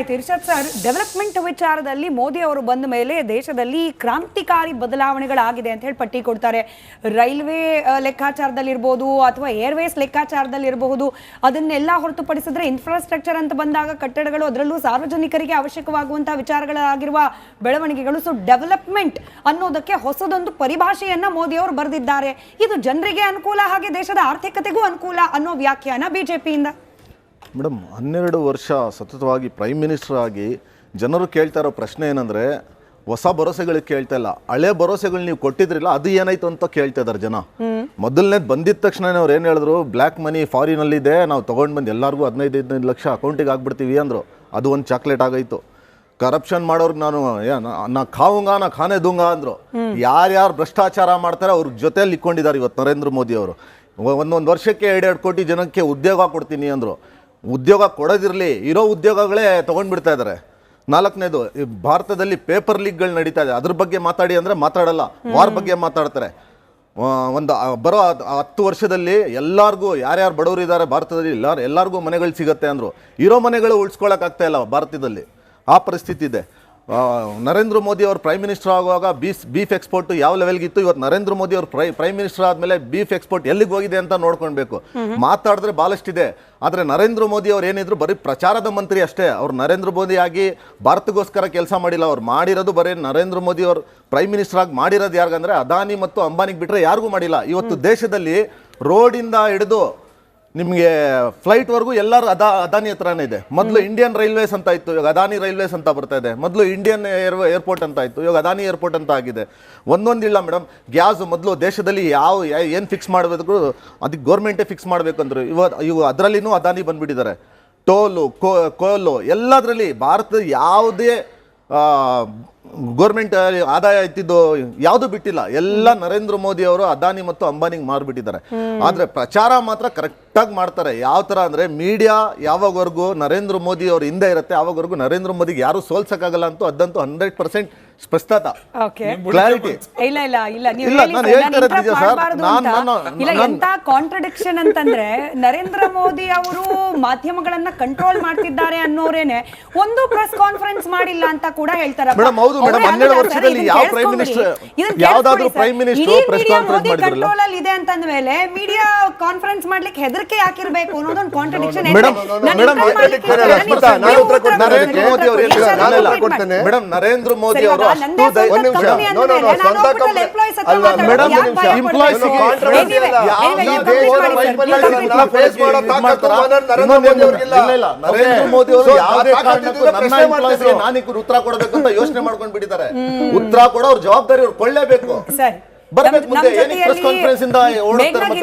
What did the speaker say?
Irshad sir, development ವಿಚಾರದಲ್ಲಿ ಮೋದಿ ಅವರು ಬಂದ ಮೇಲೆ ದೇಶದಲ್ಲಿ ಕ್ರಾಂತಿಕಾರಿ ಬದಲಾವಣೆಗಳಾಗಿದೆ ಅಂತ ಹೇಳಿ ಪಟ್ಟಿ ಕೊಡ್ತಾರೆ. ರೈಲ್ವೆ ಲೆಕ್ಕಾಚಾರದಲ್ಲಿರ್ಬೋದು ಅಥವಾ ಏರ್ವೇಸ್ ಲೆಕ್ಕಾಚಾರದಲ್ಲಿರಬಹುದು, ಅದನ್ನೆಲ್ಲ ಹೊರತುಪಡಿಸಿದ್ರೆ ಇನ್ಫ್ರಾಸ್ಟ್ರಕ್ಚರ್ ಅಂತ ಬಂದಾಗ ಕಟ್ಟಡಗಳು, ಅದರಲ್ಲೂ ಸಾರ್ವಜನಿಕರಿಗೆ ಅವಶ್ಯಕವಾಗುವಂತಹ ವಿಚಾರಗಳಾಗಿರುವ ಬೆಳವಣಿಗೆಗಳು. ಸೊ ಡೆವಲಪ್ಮೆಂಟ್ ಅನ್ನೋದಕ್ಕೆ ಹೊಸದೊಂದು ಪರಿಭಾಷೆಯನ್ನ ಮೋದಿ ಅವರು ಬರೆದಿದ್ದಾರೆ. ಇದು ಜನರಿಗೆ ಅನುಕೂಲ, ಹಾಗೆ ದೇಶದ ಆರ್ಥಿಕತೆಗೂ ಅನುಕೂಲ ಅನ್ನೋ ವ್ಯಾಖ್ಯಾನ ಬಿಜೆಪಿಯಿಂದ. ಮೇಡಮ್, 12 ವರ್ಷ ಸತತವಾಗಿ ಪ್ರೈಮ್ ಮಿನಿಸ್ಟರ್ ಆಗಿ ಜನರು ಕೇಳ್ತಾ ಇರೋ ಪ್ರಶ್ನೆ ಏನಂದರೆ, ಹೊಸ ಭರವಸೆಗಳಿಗೆ ಕೇಳ್ತಾ ಇಲ್ಲ, ಹಳೆ ಭರವಸೆಗಳು ನೀವು ಕೊಟ್ಟಿದ್ರಿಲ್ಲ ಅದು ಏನಾಯ್ತು ಅಂತ ಕೇಳ್ತಾ ಇದ್ದಾರೆ ಜನ. ಮೊದಲನೇದು ಬಂದಿದ್ದ ತಕ್ಷಣ ಅವ್ರು ಏನು ಹೇಳಿದ್ರು, ಬ್ಲ್ಯಾಕ್ ಮನಿ ಫಾರಿನಲ್ಲಿದೆ, ನಾವು ತೊಗೊಂಡು ಬಂದು ಎಲ್ಲರಿಗೂ 15 ಲಕ್ಷ ಅಕೌಂಟಿಗೆ ಹಾಕ್ಬಿಡ್ತೀವಿ ಅಂದರು. ಅದು ಒಂದು ಚಾಕ್ಲೇಟ್ ಆಗೋಯ್ತು. ಕರಪ್ಷನ್ ಮಾಡೋರ್ಗೆ ನಾ ಖಾವುಂಗ ನಾ ಖಾನೆ ದುಂಗ ಅಂದರು. ಯಾರ್ಯಾರು ಭ್ರಷ್ಟಾಚಾರ ಮಾಡ್ತಾರೆ ಅವ್ರ ಜೊತೆಯಲ್ಲಿ ಇಟ್ಕೊಂಡಿದ್ದಾರೆ ಇವತ್ತು ನರೇಂದ್ರ ಮೋದಿ ಅವರು. ಒಂದೊಂದು ವರ್ಷಕ್ಕೆ 2 ಕೋಟಿ ಜನಕ್ಕೆ ಉದ್ಯೋಗ ಕೊಡ್ತೀನಿ ಅಂದರು. ಉದ್ಯೋಗ ಕೊಡೋದಿರಲಿ, ಇರೋ ಉದ್ಯೋಗಗಳೇ ತೊಗೊಂಡ್ಬಿಡ್ತಾ ಇದ್ದಾರೆ. 4ನೇದು, ಭಾರತದಲ್ಲಿ ಪೇಪರ್ ಲೀಕ್ಗಳು ನಡೀತಾ ಇದೆ, ಅದ್ರ ಬಗ್ಗೆ ಮಾತಾಡಿ ಅಂದರೆ ಮಾತಾಡಲ್ಲ, ವಾರ್ ಬಗ್ಗೆ ಮಾತಾಡ್ತಾರೆ. ಬರೋ 10 ವರ್ಷದಲ್ಲಿ ಎಲ್ಲರಿಗೂ, ಯಾರ್ಯಾರು ಬಡವರು ಇದ್ದಾರೆ ಭಾರತದಲ್ಲಿ ಎಲ್ಲರಿಗೂ ಮನೆಗಳು ಸಿಗುತ್ತೆ ಅಂದರು. ಇರೋ ಮನೆಗಳು ಉಳಿಸ್ಕೊಳ್ಳೋಕ್ಕಾಗ್ತಾ ಇಲ್ಲ ಭಾರತದಲ್ಲಿ, ಆ ಪರಿಸ್ಥಿತಿ ಇದೆ. ನರೇಂದ್ರ ಮೋದಿ ಅವರು ಪ್ರೈಮ್ ಮಿನಿಸ್ಟರ್ ಆಗುವಾಗ ಬೀಫ್ ಎಕ್ಸ್ಪೋರ್ಟ್ ಯಾವ ಲೆವೆಲ್ಗಿತ್ತು, ಇವತ್ತು ನರೇಂದ್ರ ಮೋದಿ ಅವರು ಪ್ರೈಮ್ ಮಿನಿಸ್ಟರ್ ಆದಮೇಲೆ ಬೀಫ್ ಎಕ್ಸ್ಪೋರ್ಟ್ ಎಲ್ಲಿಗೆ ಹೋಗಿದೆ ಅಂತ ನೋಡ್ಕೊಳ್ಬೇಕು. ಮಾತಾಡಿದ್ರೆ ಭಾಳಷ್ಟಿದೆ, ಆದರೆ ನರೇಂದ್ರ ಮೋದಿ ಅವ್ರು ಏನಿದ್ರು ಬರೀ ಪ್ರಚಾರದ ಮಂತ್ರಿ ಅಷ್ಟೇ. ಅವ್ರು ನರೇಂದ್ರ ಮೋದಿ ಆಗಿ ಭಾರತಗೋಸ್ಕರ ಕೆಲಸ ಮಾಡಿಲ್ಲ. ಅವ್ರು ಮಾಡಿರೋದು ಬರೀ ನರೇಂದ್ರ ಮೋದಿ ಅವರು ಪ್ರೈಮ್ ಮಿನಿಸ್ಟರ್ ಆಗಿ ಮಾಡಿರೋದು ಯಾರಿಗಂದ್ರೆ ಅದಾನಿ ಮತ್ತು ಅಂಬಾನಿಗೆ ಬಿಟ್ಟರೆ ಯಾರಿಗೂ ಮಾಡಿಲ್ಲ. ಇವತ್ತು ದೇಶದಲ್ಲಿ ರೋಡಿಂದ ಹಿಡಿದು ನಿಮಗೆ ಫ್ಲೈಟ್ವರೆಗೂ ಎಲ್ಲರೂ ಅದಾನಿ ಹತ್ರನೇ ಇದೆ. ಮೊದಲು ಇಂಡಿಯನ್ ರೈಲ್ವೇಸ್ ಅಂತ ಇತ್ತು, ಇವಾಗ ಅದಾನಿ ರೈಲ್ವೇಸ್ ಅಂತ ಬರ್ತಾ ಇದೆ. ಮೊದಲು ಇಂಡಿಯನ್ ಏರ್ಪೋರ್ಟ್ ಅಂತ ಇತ್ತು, ಇವಾಗ ಅದಾನಿ ಏರ್ಪೋರ್ಟ್ ಅಂತ ಆಗಿದೆ. ಒಂದೊಂದಿಲ್ಲ ಮೇಡಮ್. ಗ್ಯಾಸ್ ಮೊದಲು ದೇಶದಲ್ಲಿ ಏನು ಫಿಕ್ಸ್ ಮಾಡಬೇಕು ಅದಕ್ಕೆ ಗೌರ್ಮೆಂಟೇ ಫಿಕ್ಸ್ ಮಾಡಬೇಕಂದ್ರು. ಇವು ಅದರಲ್ಲಿನೂ ಅದಾನಿ ಬಂದುಬಿಟ್ಟಿದ್ದಾರೆ. ಟೋಲು ಕೋಲು ಎಲ್ಲದರಲ್ಲಿ ಭಾರತದ ಯಾವುದೇ ಗೌರ್ಮೆಂಟ್ ಆದಾಯ ಇತ್ತಿದ್ದು ಯಾವುದು ಬಿಟ್ಟಿಲ್ಲ. ಎಲ್ಲ ನರೇಂದ್ರ ಮೋದಿ ಅವರು ಅದಾನಿ ಮತ್ತು ಅಂಬಾನಿಗೆ ಮಾರ್ಬಿಟ್ಟಿದ್ದಾರೆ. ಆದರೆ ಪ್ರಚಾರ ಮಾತ್ರ ಕರೆಕ್ಟಾಗಿ ಮಾಡ್ತಾರೆ. ಯಾವ ಥರ ಅಂದರೆ, ಮೀಡಿಯಾ ಯಾವಾಗವರೆಗೂ ನರೇಂದ್ರ ಮೋದಿ ಅವ್ರ ಹಿಂದೆ ಇರುತ್ತೆ ಆವಾಗವರೆಗೂ ನರೇಂದ್ರ ಮೋದಿಗೆ ಯಾರು ಸೋಲ್ಸಕ್ಕಾಗಲ್ಲ ಅಂತೂ ಅದಂತೂ 100% ಸ್ಪಷ್ಟತ, ಕ್ಲಾರಿಟಿ. ಕಾಂಟ್ರಡಿಕ್ಷನ್ ಅಂತಂದ್ರೆ, ನರೇಂದ್ರ ಮೋದಿ ಅವರು ಮಾಧ್ಯಮಗಳನ್ನ ಕಂಟ್ರೋಲ್ ಮಾಡ್ತಿದ್ದಾರೆ ಅನ್ನೋರೇನೆ ಒಂದು ಪ್ರೆಸ್ ಕಾನ್ಫರೆನ್ಸ್ ಮಾಡಿಲ್ಲ ಅಂತ ಕೂಡ ಹೇಳ್ತಾರೆ. ಮೇಡಮ್, ಹೌದು ಮೇಡಮ್, 12 ವರ್ಷದಲ್ಲಿ ಯಾವ ಪ್ರೈಮ್ ಮಿನಿಸ್ಟರ್, ಯಾವ್ದಾದ್ರು ಪ್ರೈಮ್ ಮಿನಿಸ್ಟರ್ ಪ್ರೆಸ್ ಕಾನ್ಫರೆನ್ಸ್ ಮಾಡಿದ್ರಲ್ಲ? ಕಂಟ್ರೋಲ್ ಅಲ್ಲಿ ಇದೆ ಅಂತಂದ್ಮೇಲೆ ಮೀಡಿಯಾ ಕಾನ್ಫರೆನ್ಸ್ ಮಾಡ್ಲಿಕ್ಕೆ ಹೆದರಿಕೆ ಹಾಕಿರ್ಬೇಕು ಅನ್ನೋದೊಂದು ಕಾಂಟ್ರಡಿಕ್ಷನ್. ಮೇಡಮ್, ನರೇಂದ್ರ ಮೋದಿ ಅವರು ಉತ್ತರ ಕೊಡಬೇಕು ಅಂತ ಯೋಚನೆ ಮಾಡ್ಕೊಂಡ್ ಬಿಟ್ಟಿದ್ದಾರೆ. ಉತ್ತರ ಕೊಡೋ ಅವ್ರ ಜವಾಬ್ದಾರಿ ಅವ್ರು ಕೊಳ್ಳೇಬೇಕು. ಬರ್ಬೇಕು ಮುಂದೆ. ಏನಕ್ಕೆ ಪ್ರೆಸ್ ಕಾನ್ಫರೆನ್ಸ್ ಇಂದ ಓಡುತ್ತಾರೆ?